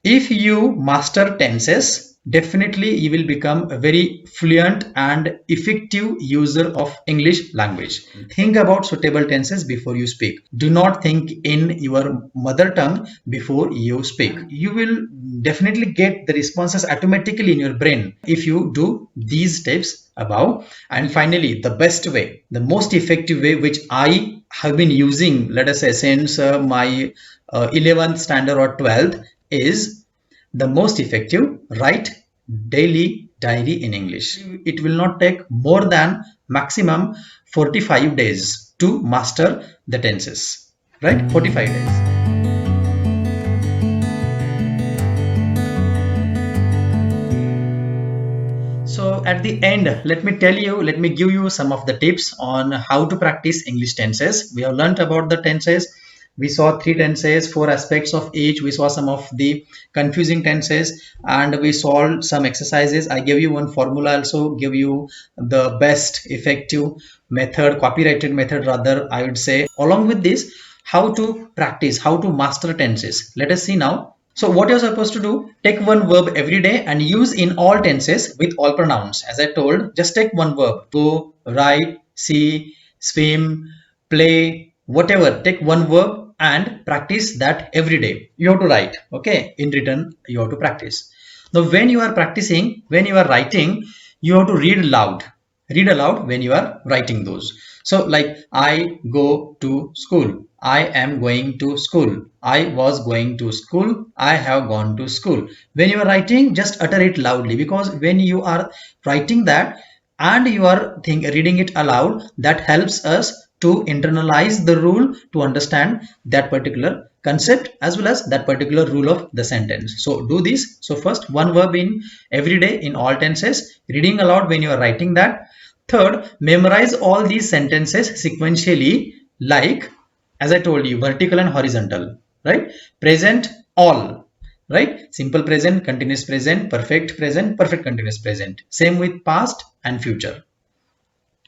If you master tenses, definitely you will become a very fluent and effective user of English language. Think about suitable tenses before you speak. Do not think in your mother tongue before you speak. You will definitely get the responses automatically in your brain if you do these steps above. And finally, the best way, the most effective way, which I have been using, let us say, since my 11th standard or 12th, is the most effective: write daily diary in English. It will not take more than maximum 45 days to master the tenses, right? 45 days. So at the end, let me give you some of the tips on how to practice English tenses. We have learned about the tenses. We saw three tenses, four aspects of each. We saw some of the confusing tenses, and we solved some exercises. I gave you one formula, also give you the best effective method, copyrighted method rather, I would say. Along with this, how to practice, how to master tenses. Let us see now. So what you're supposed to do, take one verb every day and use in all tenses with all pronouns. As I told, just take one verb: go, write, see, swim, play, whatever. Take one verb and practice that every day. You have to write, okay? In written, you have to practice. Now, when you are practicing, when you are writing, you have to read loud. Read aloud when you are writing those. So like, I go to school, I am going to school, I was going to school, I have gone to school. When you are writing, just utter it loudly, because when you are writing that and you are reading it aloud, that helps us to internalize the rule, to understand that particular concept as well as that particular rule of the sentence. So do this. So first, one verb in every day in all tenses, reading aloud when you are writing that. Third, memorize all these sentences sequentially, like, as I told you, vertical and horizontal, right? Present, all, right? Simple present, continuous present, perfect continuous present. Same with past and future.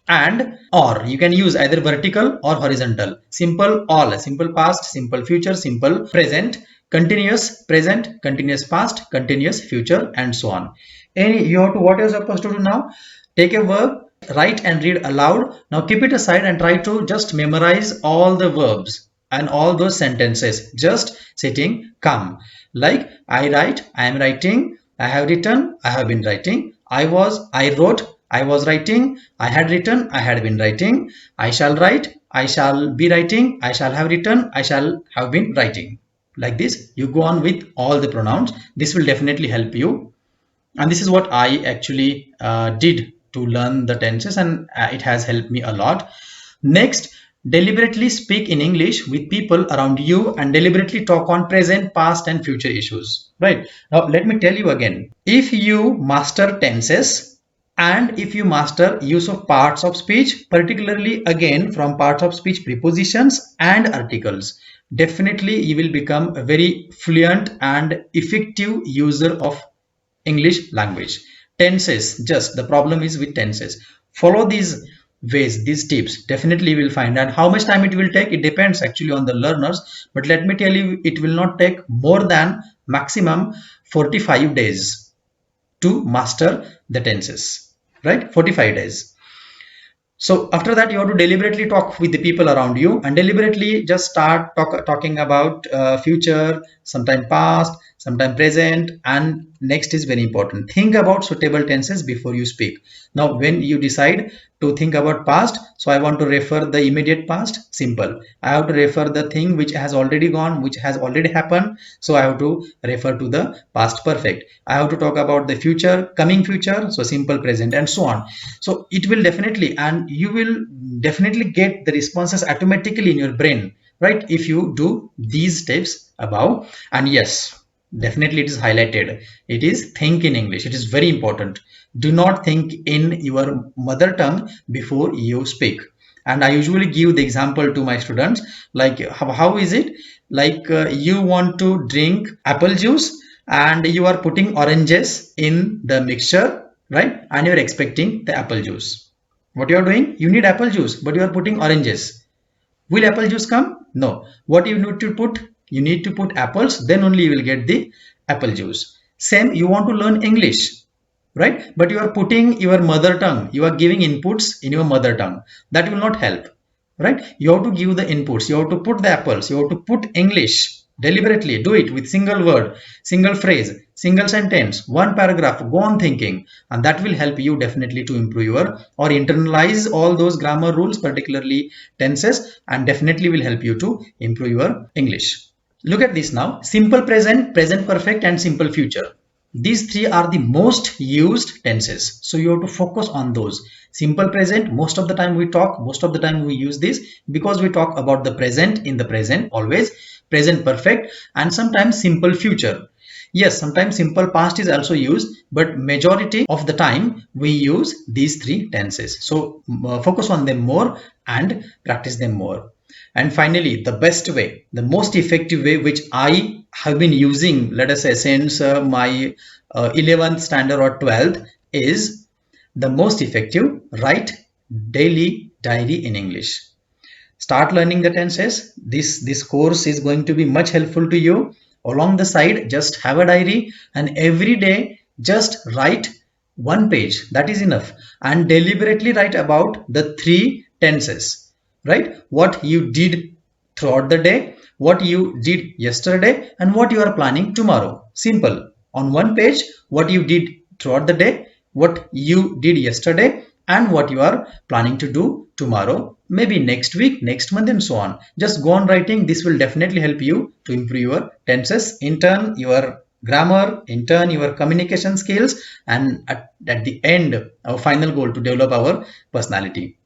And or you can use either vertical or horizontal. Simple all, simple past, simple future, simple present, present, continuous past, continuous future, and so on. And you have to, what you're supposed to do now, take a verb, write and read aloud. Now keep it aside and try to just memorize all the verbs and all those sentences, just sitting calm. Like, I write, I am writing, I have written, I have been writing, I was, I wrote, I was writing, I had written, I had been writing, I shall write, I shall be writing, I shall have written, I shall have been writing. Like this, you go on with all the pronouns. This will definitely help you. And this is what I actually did to learn the tenses, and it has helped me a lot. Next, deliberately speak in English with people around you and deliberately talk on present, past, and future issues. Right now, let me tell you again, if you master tenses and if you master use of parts of speech, particularly again from parts of speech, prepositions and articles, definitely you will become a very fluent and effective user of English language. Tenses, just the problem is with tenses. Follow these ways, these tips. Definitely you will find out. How much time it will take, it depends actually on the learners. But let me tell you, it will not take more than maximum 45 days to master the tenses, right? 45 days. So after that, you have to deliberately talk with the people around you and deliberately just start talking about future, sometime past, sometime present, and next is very important. Think about suitable tenses before you speak. Now, when you decide to think about past, so I want to refer the immediate past, simple. I have to refer the thing which has already gone, which has already happened. So I have to refer to the past perfect. I have to talk about the future, coming future, so simple present, and so on. So it will definitely, and you will definitely get the responses automatically in your brain, right? If you do these steps above. And yes, definitely it is highlighted. It is think in English. It is very important. Do not think in your mother tongue before you speak. And I usually give the example to my students, like, how is it? Like, you want to drink apple juice and you are putting oranges in the mixture, right? And you're expecting the apple juice. What you are doing? You need apple juice, but you are putting oranges. Will apple juice come? No. What you need to put? You need to put apples, then only you will get the apple juice. Same, you want to learn English, right? But you are putting your mother tongue, you are giving inputs in your mother tongue. That will not help, right? You have to give the inputs, you have to put the apples, you have to put English deliberately. Do it with single word, single phrase, single sentence, one paragraph. Go on thinking, and that will help you definitely to improve your or internalize all those grammar rules, particularly tenses, and definitely will help you to improve your English. Look at this now. Simple present, present perfect, and simple future. These three are the most used tenses. So you have to focus on those. Simple present, most of the time we talk, most of the time we use this because we talk about the present in the present always. Present perfect, and sometimes simple future. Yes, sometimes simple past is also used, but majority of the time we use these three tenses. So focus on them more and practice them more. And finally, the best way, the most effective way, which I have been using, let us say, since my 11th standard or 12th, is the most effective: write daily diary in English. Start learning the tenses. This course is going to be much helpful to you. Along the side, just have a diary, and every day just write one page. That is enough. And deliberately write about the three tenses, right? What you did throughout the day, what you did yesterday, and what you are planning tomorrow. Simple. On one page, what you did throughout the day, what you did yesterday, and what you are planning to do tomorrow, maybe next week, next month, and so on. Just go on writing. This will definitely help you to improve your tenses, in turn your grammar, in turn your communication skills, and at the end, our final goal, to develop our personality.